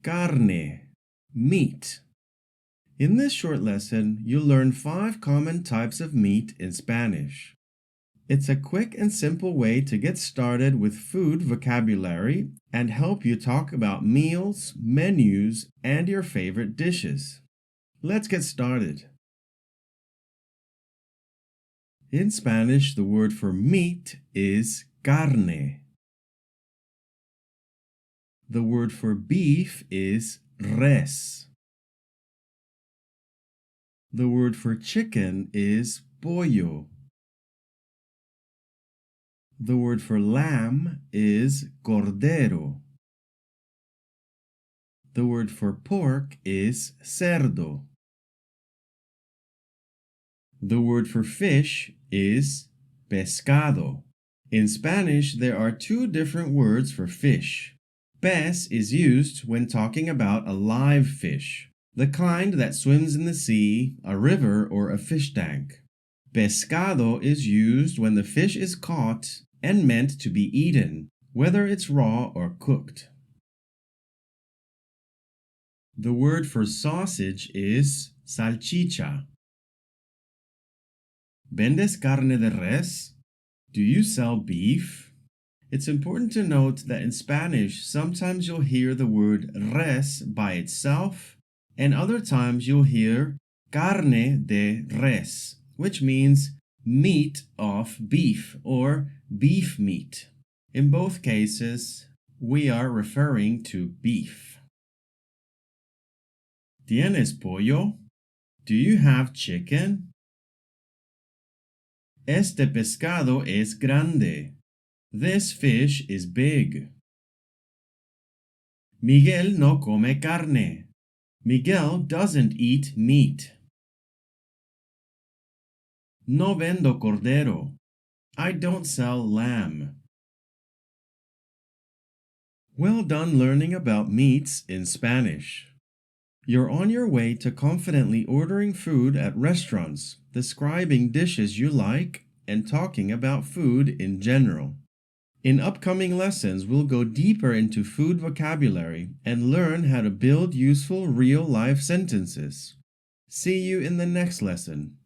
carne, meat. In this short lesson, you'll learn 5 common types of meat in Spanish. It's a quick and simple way to get started with food vocabulary and help you talk about meals, menus, and your favorite dishes. Let's get started. In Spanish, the word for meat is carne. The word for beef is res. The word for chicken is pollo. The word for lamb is cordero. The word for pork is cerdo. The word for fish is pescado. In Spanish, there are 2 different words for fish. Pez is used when talking about a live fish, the kind that swims in the sea, a river, or a fish tank. Pescado is used when the fish is caught and meant to be eaten, whether it's raw or cooked. The word for sausage is salchicha. ¿Vendes carne de res? Do you sell beef? It's important to note that in Spanish, sometimes you'll hear the word res by itself, and other times you'll hear carne de res, which means meat of beef or beef meat. In both cases, we are referring to beef. ¿Tienes pollo? Do you have chicken? Este pescado es grande. This fish is big. Miguel no come carne. Miguel doesn't eat meat. No vendo cordero. I don't sell lamb. Well done learning about meats in Spanish. You're on your way to confidently ordering food at restaurants, describing dishes you like, and talking about food in general. In upcoming lessons, we'll go deeper into food vocabulary and learn how to build useful real-life sentences. See you in the next lesson.